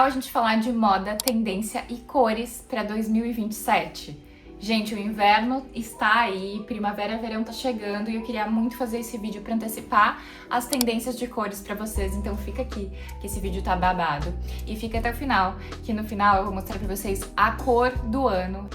A gente falar de moda, tendência e cores para 2027. Gente, o inverno está aí, primavera e verão tá chegando e eu queria muito fazer esse vídeo para antecipar as tendências de cores para vocês, então fica aqui que esse vídeo tá babado. E fica até o final, que no final eu vou mostrar para vocês a cor do ano.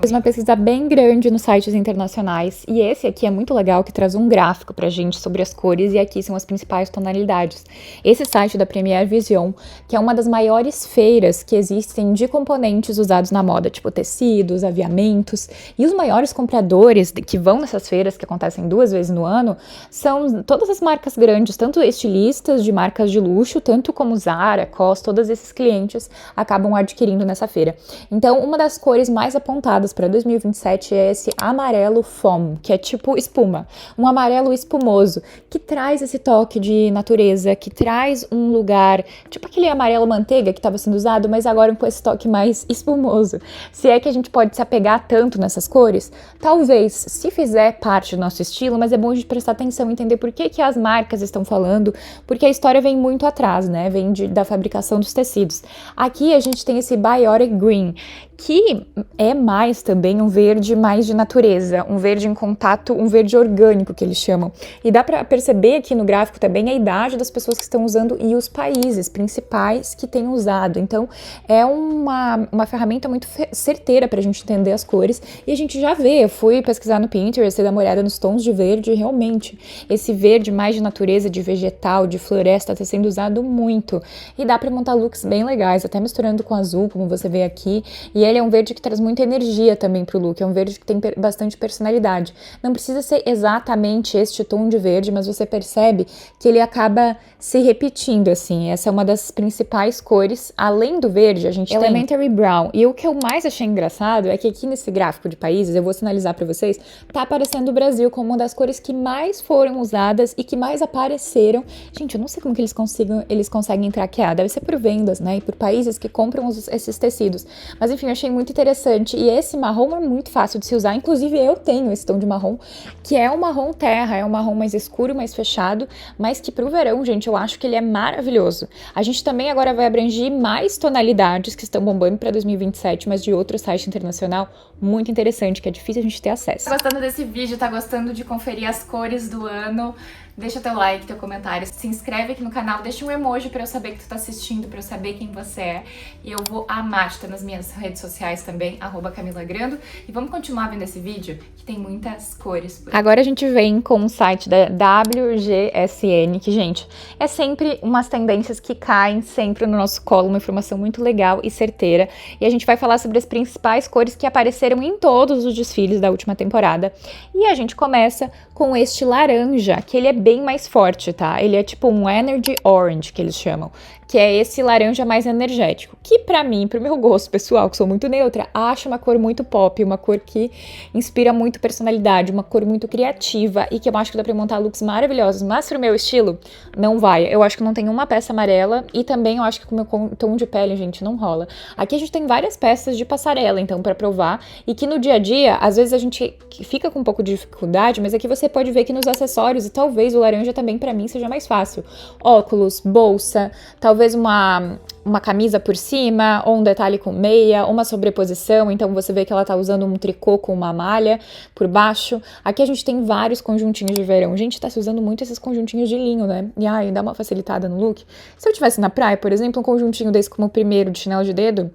Fiz uma pesquisa bem grande nos sites internacionais e esse aqui é muito legal, que traz um gráfico pra gente sobre as cores e aqui são as principais tonalidades. Esse site da Premier Vision, que é uma das maiores feiras que existem de componentes usados na moda, tipo tecidos, aviamentos, e os maiores compradores que vão nessas feiras, que acontecem 2 vezes no ano, são todas as marcas grandes, tanto estilistas de marcas de luxo, tanto como Zara, COS, todos esses clientes acabam adquirindo nessa feira. Então, uma das cores mais apontadas para 2027 é esse amarelo foam, que é tipo espuma, um amarelo espumoso, que traz esse toque de natureza, que traz um lugar, tipo aquele amarelo manteiga que estava sendo usado, mas agora com esse toque mais espumoso. Se é que a gente pode se apegar tanto nessas cores, talvez, se fizer parte do nosso estilo, mas é bom a gente prestar atenção e entender por que as marcas estão falando, porque a história vem muito atrás, né? Vem da fabricação dos tecidos. Aqui a gente tem esse Biotic Green, que é mais também um verde mais de natureza, um verde em contato, um verde orgânico que eles chamam. E dá para perceber aqui no gráfico também a idade das pessoas que estão usando e os países principais que têm usado. Então é uma ferramenta muito certeira para a gente entender as cores e a gente já vê, eu fui pesquisar no Pinterest e dar uma olhada nos tons de verde e realmente esse verde mais de natureza, de vegetal, de floresta está sendo usado muito. E dá para montar looks bem legais, até misturando com azul, como você vê aqui, e ele é um verde que traz muita energia também pro look, é um verde que tem bastante personalidade. Não precisa ser exatamente este tom de verde, mas você percebe que ele acaba se repetindo, assim. Essa é uma das principais cores. Além do verde, a gente tem Elementary Brown. E o que eu mais achei engraçado é que aqui nesse gráfico de países, eu vou sinalizar para vocês, tá aparecendo o Brasil como uma das cores que mais foram usadas e que mais apareceram. Gente, eu não sei como que eles conseguem traquear. Deve ser por vendas, né? E por países que compram esses tecidos. Mas enfim, eu achei muito interessante, e esse marrom é muito fácil de se usar, inclusive eu tenho esse tom de marrom, que é um marrom terra, é um marrom mais escuro, mais fechado, mas que pro verão, gente, eu acho que ele é maravilhoso. A gente também agora vai abranger mais tonalidades que estão bombando para 2027, mas de outro site internacional, muito interessante, que é difícil a gente ter acesso. Tá gostando desse vídeo, tá gostando de conferir as cores do ano? Deixa teu like, teu comentário, se inscreve aqui no canal, deixa um emoji pra eu saber que tu tá assistindo, pra eu saber quem você é. E eu vou amar te ter nas minhas redes sociais também, @CamilaGrando. E vamos continuar vendo esse vídeo, que tem muitas cores. Agora a gente vem com o site da WGSN, que, gente, é sempre umas tendências que caem sempre no nosso colo, uma informação muito legal e certeira. E a gente vai falar sobre as principais cores que apareceram em todos os desfiles da última temporada. E a gente começa com este laranja, que ele é bem mais forte, tá? Ele é tipo um Energy Orange, que eles chamam, que é esse laranja mais energético, que pra mim, pro meu gosto pessoal, que sou muito neutra, acho uma cor muito pop, uma cor que inspira muito personalidade, uma cor muito criativa e que eu acho que dá pra montar looks maravilhosos, mas pro meu estilo, não vai. Eu acho que não tem uma peça amarela e também eu acho que com o meu tom de pele, gente, não rola. Aqui a gente tem várias peças de passarela, então, pra provar, e que no dia a dia, às vezes a gente fica com um pouco de dificuldade, mas aqui você pode ver que nos acessórios, e talvez o laranja também pra mim seja mais fácil. Óculos, bolsa, talvez uma camisa por cima, ou um detalhe com meia, uma sobreposição, então você vê que ela tá usando um tricô com uma malha por baixo. Aqui a gente tem vários conjuntinhos de verão. Gente, tá se usando muito esses conjuntinhos de linho, né? E ai, dá uma facilitada no look. Se eu tivesse na praia, por exemplo, um conjuntinho desse como o primeiro de chinelo de dedo,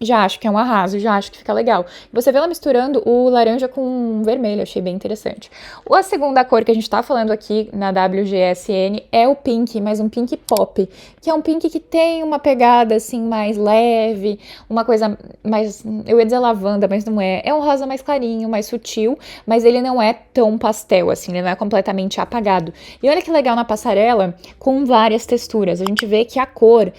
já acho que é um arraso, já acho que fica legal. Você vê ela misturando o laranja com o vermelho, achei bem interessante. A segunda cor que a gente tá falando aqui na WGSN é o pink, mas um pink pop, que é um pink que tem uma pegada assim mais leve, uma coisa mais, eu ia dizer lavanda, mas não é. É um rosa mais clarinho, mais sutil, mas ele não é tão pastel assim, ele não é completamente apagado. E olha que legal na passarela, com várias texturas. A gente vê que a cor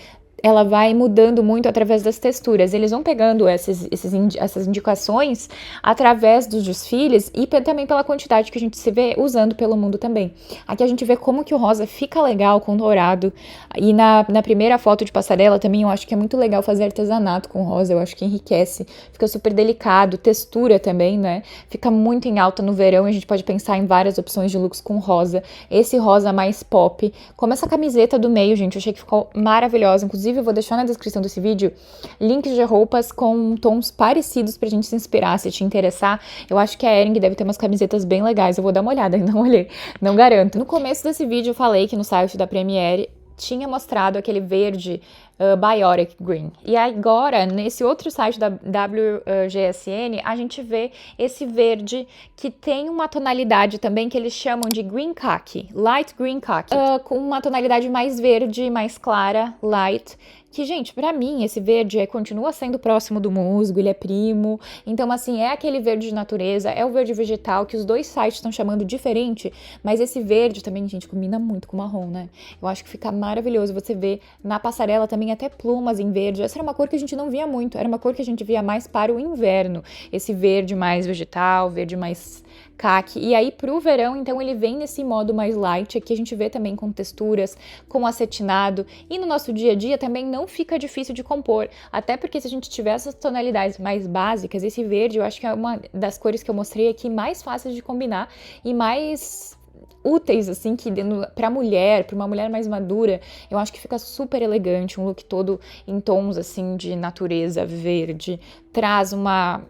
ela vai mudando muito através das texturas. Eles vão pegando essas indicações através dos desfiles e também pela quantidade que a gente se vê usando pelo mundo também. Aqui a gente vê como que o rosa fica legal com o dourado. E na primeira foto de passarela também eu acho que é muito legal fazer artesanato com rosa. Eu acho que enriquece, fica super delicado. Textura também, né? Fica muito em alta no verão e a gente pode pensar em várias opções de looks com rosa. Esse rosa mais pop. Como essa camiseta do meio, gente, eu achei que ficou maravilhosa. Inclusive Inclusive, eu vou deixar na descrição desse vídeo links de roupas com tons parecidos pra gente se inspirar, se te interessar. Eu acho que a Hering deve ter umas camisetas bem legais, eu vou dar uma olhada, ainda não olhei, não garanto. No começo desse vídeo eu falei que no site da Premiere tinha mostrado aquele verde Biotic Green. E agora, nesse outro site da WGSN, a gente vê esse verde que tem uma tonalidade também que eles chamam de Green Khaki, Light Green Khaki, com uma tonalidade mais verde, mais clara, light. Que, gente, pra mim, esse verde continua sendo próximo do musgo, ele é primo. Então, assim, é aquele verde de natureza, é o verde vegetal, que os dois sites estão chamando diferente, mas esse verde também, gente, combina muito com o marrom, né? Eu acho que fica maravilhoso. Você vê na passarela também até plumas em verde. Essa era uma cor que a gente não via muito, era uma cor que a gente via mais para o inverno. Esse verde mais vegetal, verde mais khaki. E aí, pro verão, então, ele vem nesse modo mais light. Aqui a gente vê também com texturas, com acetinado. E no nosso dia a dia também não fica difícil de compor. Até porque se a gente tiver essas tonalidades mais básicas, esse verde eu acho que é uma das cores que eu mostrei aqui mais fáceis de combinar e mais úteis, assim, que pra mulher, pra uma mulher mais madura, eu acho que fica super elegante, um look todo em tons, assim, de natureza verde, traz uma...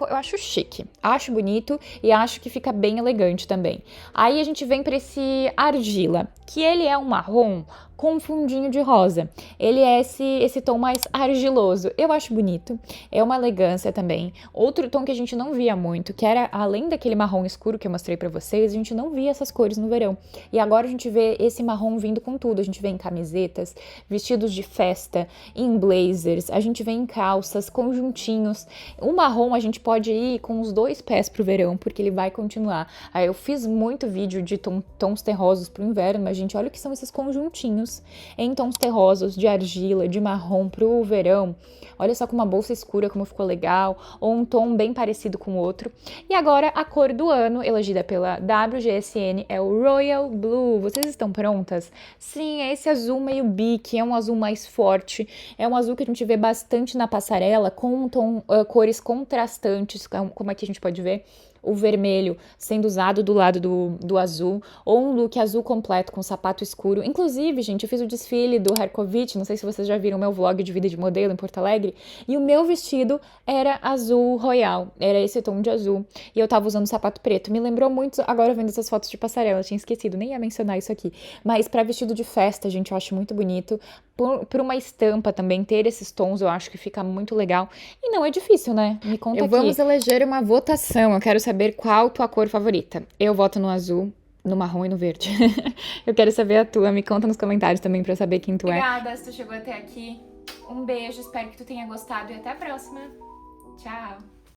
eu acho chique, acho bonito e acho que fica bem elegante também. Aí a gente vem pra esse argila, que ele é um marrom com um fundinho de rosa. Ele é esse tom mais argiloso. Eu acho bonito, é uma elegância também. Outro tom que a gente não via muito, que era além daquele marrom escuro que eu mostrei pra vocês, a gente não via essas cores no verão. E agora a gente vê esse marrom vindo com tudo. A gente vê em camisetas, vestidos de festa, em blazers, a gente vê em calças, conjuntinhos. O marrom a gente pode ir com os 2 pés pro verão, porque ele vai continuar. Aí eu fiz muito vídeo de tons terrosos pro inverno, mas gente, olha o que são esses conjuntinhos em tons terrosos, de argila, de marrom pro verão. Olha só com uma bolsa escura como ficou legal, ou um tom bem parecido com o outro. E agora a cor do ano, elegida pela WGSN, é o Royal Blue. Vocês estão prontas? Sim, é esse azul meio bique, é um azul mais forte, é um azul que a gente vê bastante na passarela, com cores contrastantes, como aqui a gente pode ver. O vermelho sendo usado do lado do azul, ou um look azul completo com sapato escuro. Inclusive, gente, eu fiz o desfile do Herkovich, não sei se vocês já viram o meu vlog de vida de modelo em Porto Alegre, e o meu vestido era azul royal, era esse tom de azul, e eu tava usando sapato preto. Me lembrou muito, agora vendo essas fotos de passarela, eu tinha esquecido, nem ia mencionar isso aqui, mas pra vestido de festa, gente, eu acho muito bonito. Por uma estampa também, ter esses tons, eu acho que fica muito legal. E não é difícil, né? Me conta aqui. Vamos eleger uma votação. Eu quero saber qual tua cor favorita. Eu voto no azul, no marrom e no verde. Eu quero saber a tua. Me conta nos comentários também pra eu saber quem tu é. Obrigada se tu chegou até aqui. Um beijo, espero que tu tenha gostado e até a próxima. Tchau!